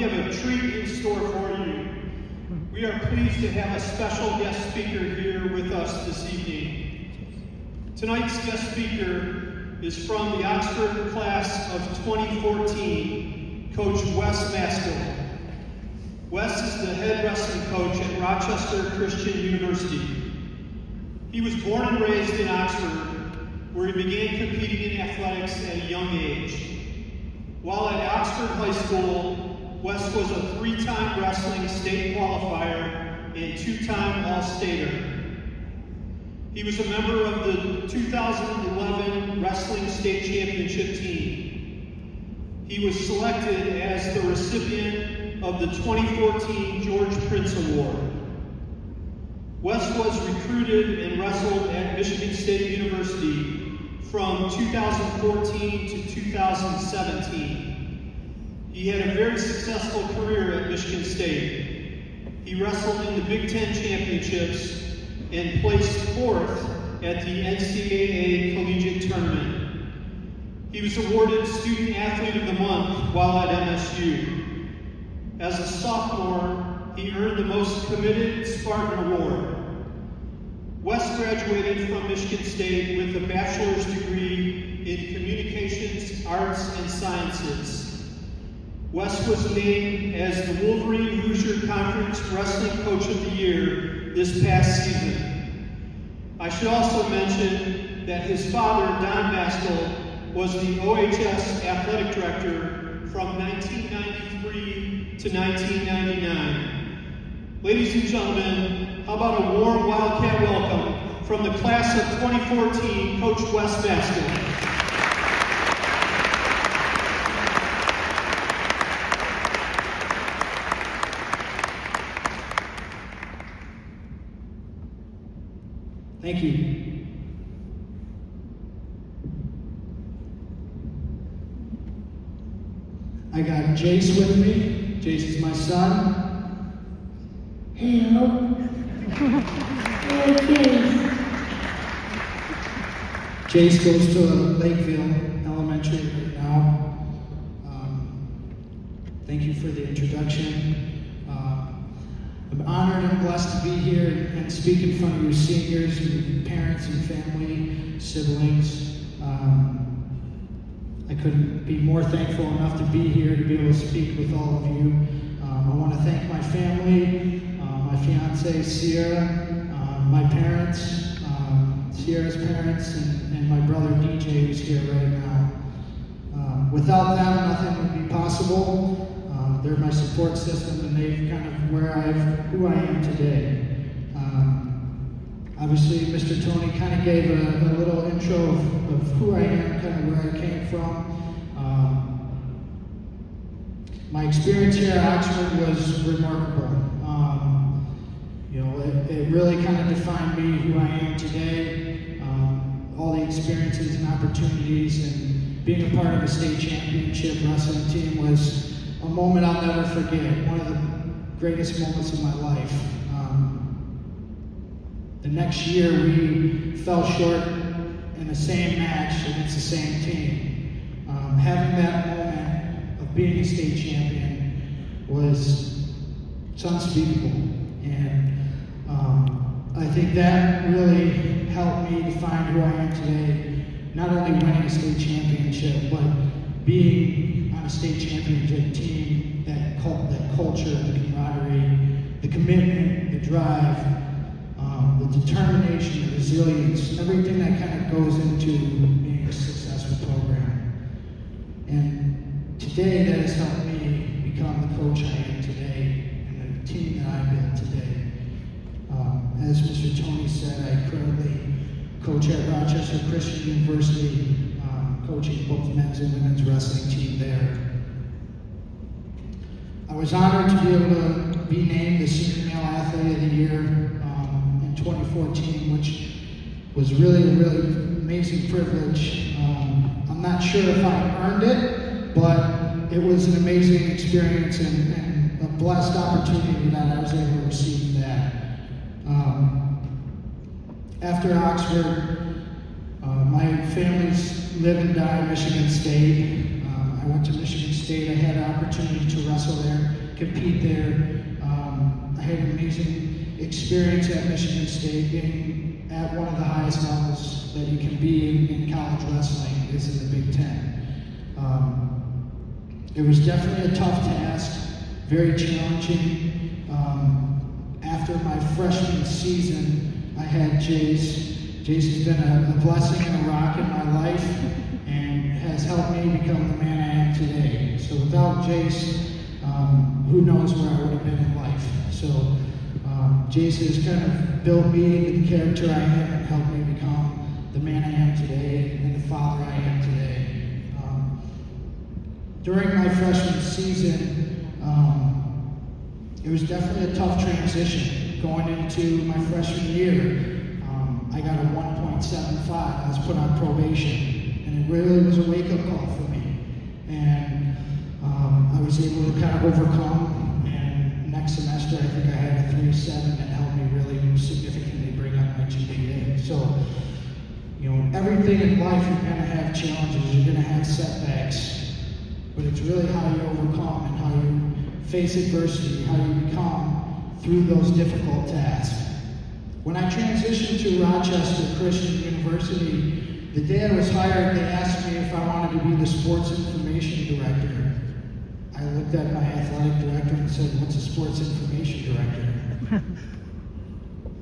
have a treat in store for you. We are pleased to have a special guest speaker here with us this evening. Tonight's guest speaker is from the Oxford class of 2014, Coach Wes Maskill. Wes is the head wrestling coach at Rochester Christian University. He was born and raised in Oxford, where he began competing in athletics at a young age. While at Oxford High School, Wes was a 3-time wrestling state qualifier and 2-time All-Stater. He was a member of the 2011 Wrestling State Championship team. He was selected as the recipient of the 2014 George Prince Award. Wes was recruited and wrestled at Michigan State University from 2014 to 2017. He had a very successful career at Michigan State. He wrestled in the Big Ten Championships and placed 4th at the NCAA Collegiate Tournament. He was awarded Student Athlete of the Month while at MSU. As a sophomore, he earned the Most Committed Spartan Award. Wes graduated from Michigan State with a bachelor's degree in Communications, Arts, and Sciences. Wes was named as the Wolverine Hoosier Conference Wrestling Coach of the Year this past season. I should also mention that his father, Don Maskill, was the OHS Athletic Director from 1993 to 1999. Ladies and gentlemen, how about a warm Wildcat welcome from the class of 2014, Coach Wes Maskill. Thank you. I got Jace with me. Jace is my son. Hello. Jace goes to Lakeville Elementary right now. Thank you for the introduction. I'm honored and blessed to be here and speak in front of your seniors, your parents and family, siblings. I couldn't be more thankful enough to be here to be able to speak with all of you. I want to thank my family, my fiance Sierra, my parents, Sierra's parents, and my brother DJ who's here right now. Without them, nothing would be possible. They're my support system, and they've kind of who I am today. Obviously, Mr. Tony kind of gave a little intro of who I am, kind of where I came from. My experience here at Oxford was remarkable. It really kind of defined me, who I am today. All the experiences and opportunities, and being a part of a state championship wrestling team was a moment I'll never forget. One of the greatest moments of my life. The next year we fell short in the same match against the same team. Having that moment of being a state champion was unspeakable. And I think that really helped me define who I am today. Not only winning a state championship, but being on a state championship team, that culture, the camaraderie, the commitment, the drive, the determination, the resilience, everything that kind of goes into being a successful program. And today, that has helped me become the coach I am today and the team that I built today. As Mr. Tony said, I currently coach at Rochester Christian University, coaching both men's and women's wrestling team there. I was honored to be able to be named the Senior Male Athlete of the Year in 2014, which was really a really amazing privilege. I'm not sure if I earned it, but it was an amazing experience and a blessed opportunity that I was able to receive that. After Oxford, my family's live and die in Michigan State. I went to Michigan State State. I had an opportunity to wrestle there, compete there. I had an amazing experience at Michigan State, being at one of the highest levels that you can be in college wrestling is in the Big Ten. It was definitely a tough task, very challenging. After my freshman season, I had Jace. Jace has been a blessing and a rock in my life and has helped me become the man I am today. So without Jace, who knows where I would have been in life. So Jace has kind of built me into the character I am and helped me become the man I am today and the father I am today. During my freshman season, it was definitely a tough transition going into my freshman year. I got a 1.75. I was put on probation, and it really was a wake-up call for me. And I was able to kind of overcome. And next semester, I think I had a 3.7 that helped me really significantly bring up my GPA. So, you know, everything in life, you're going to have challenges, you're going to have setbacks, but it's really how you overcome and how you face adversity, how you become through those difficult tasks. When I transitioned to Rochester Christian University, the day I was hired, they asked me if I wanted to be the sports information director. I looked at my athletic director and said, "What's a sports information director?"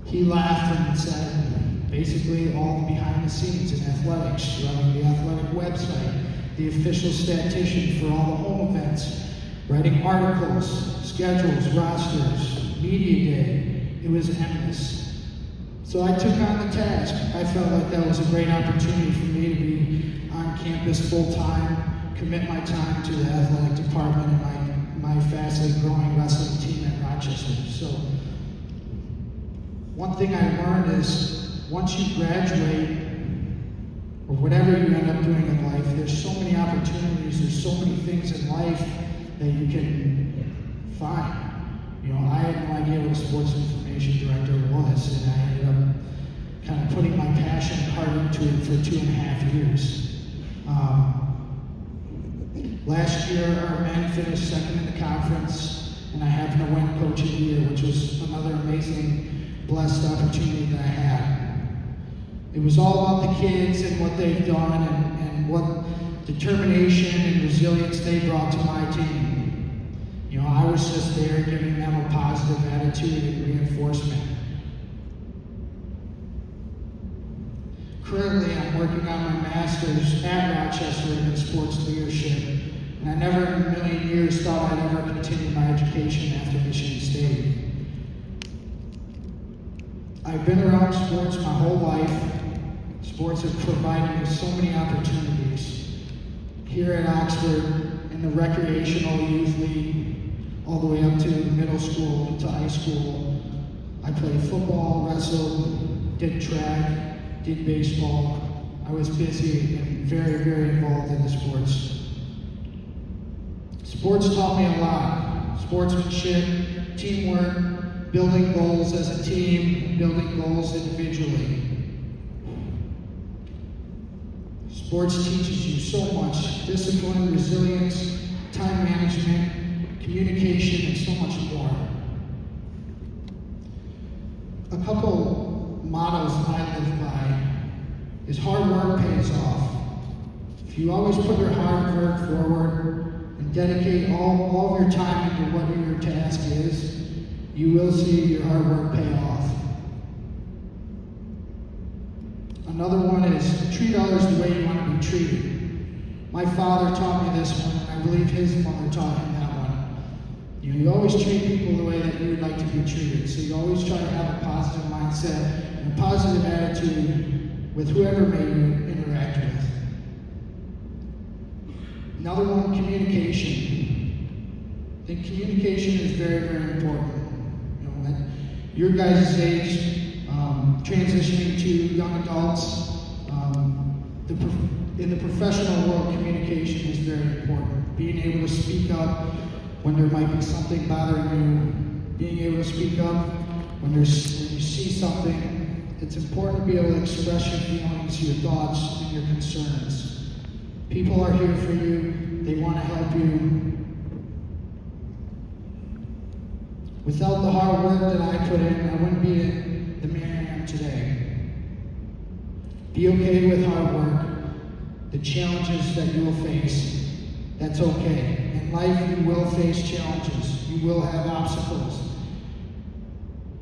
He laughed and said, basically all the behind the scenes in athletics, running the athletic website, the official statistician for all the home events, writing articles, schedules, rosters, media day. It was endless. So I took on the task. I felt like that was a great opportunity for me to be on campus full-time, commit my time to the athletic department and my fastly growing wrestling team at Rochester. So one thing I learned is once you graduate, or whatever you end up doing in life, there's so many opportunities, there's so many things in life that you can find. You know, I had no idea what a sports information director was, and I ended up kind of putting my passion and heart into it for 2.5 years. Last year, our men finished second in the conference, and I happened to win Coach of the Year, which was another amazing, blessed opportunity that I had. It was all about the kids and what they've done and what determination and resilience they brought to my team. You know, I was just there giving them a positive attitude and reinforcement. Currently, I'm working on my master's at Rochester in sports leadership, and I never in a million years thought I'd ever continue my education after Michigan State. I've been around sports my whole life. Sports have provided me so many opportunities. Here at Oxford, in the recreational youth league, all the way up to middle school, to high school, I played football, wrestled, did track, did baseball. I was busy and very, very involved in the sports. Sports taught me a lot. Sportsmanship, teamwork, building goals as a team, building goals individually. Sports teaches you so much: discipline, resilience, time management, communication, and so much more. A couple mottos I live by is hard work pays off. If you always put your hard work forward and dedicate all of your time into what your task is, you will see your hard work pay off. Another one is treat others the way you want to be treated. My father taught me this one, and I believe his mother taught him that one. You always treat people the way that you would like to be treated. So you always try to have a positive mindset and a positive attitude with whoever may you interact with. Another one, communication. I think communication is very, very important. You know, at your guys' age, transitioning to young adults, in the professional world, communication is very important. Being able to speak up when there might be something bothering you, being able to speak up when you see something. It's important to be able to express your feelings, your thoughts, and your concerns. People are here for you. they want to help you. Without the hard work that I put in, I wouldn't be the man I am today. Be okay with hard work, the challenges that you will face. That's okay. In life, you will face challenges. You will have obstacles.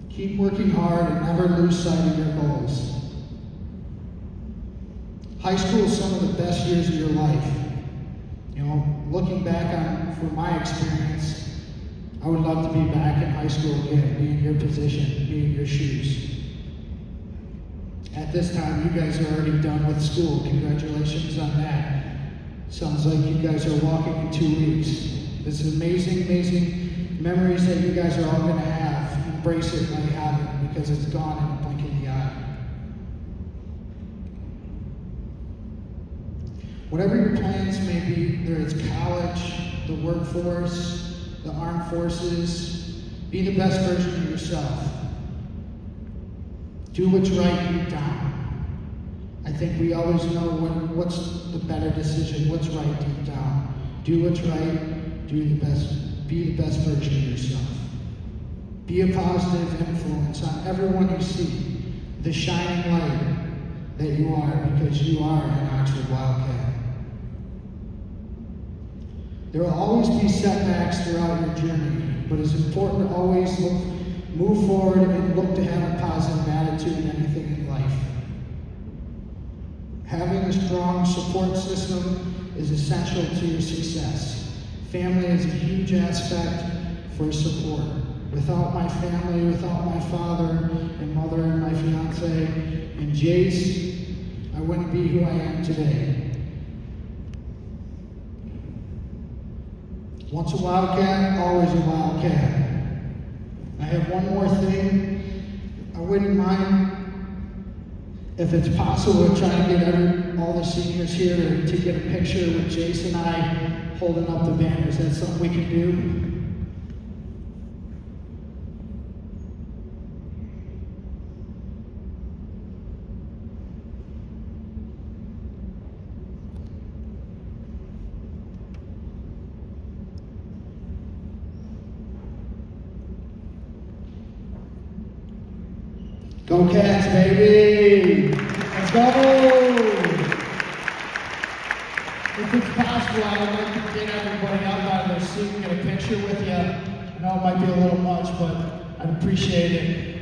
Keep working hard and never lose sight of your goals. High school is some of the best years of your life. You know, looking back on, from my experience, I would love to be back in high school again, be in your position, be in your shoes. At this time, you guys are already done with school. Congratulations on that. Sounds like you guys are walking in 2 weeks. This is amazing, amazing memories that you guys are all going to have. Embrace it while you have it, because it's gone in a blink of the eye. Whatever your plans may be, whether it's college, the workforce, the armed forces, be the best version of yourself. Do what's right deep down. I think we always know what's the better decision, what's right deep down. Do what's right, do the best, be the best version of yourself. Be a positive influence on everyone you see, the shining light that you are, because you are an Oxford Wildcat. There will always be setbacks throughout your journey, but it's important to always move forward and look to have a positive attitude in anything in life. Having a strong support system is essential to your success. Family is a huge aspect for support. Without my family, without my father and mother and my fiance and Jace, I wouldn't be who I am today. Once a Wildcat, always a Wildcat. I have one more thing. I wouldn't mind, if it's possible, trying to get all the seniors here to get a picture with Jace and I holding up the banners. That's something we can do. Go Cats, baby! Let's go! If it's possible, I would like to get everybody up out of their seat and get a picture with you. I know it might be a little much, but I'd appreciate it.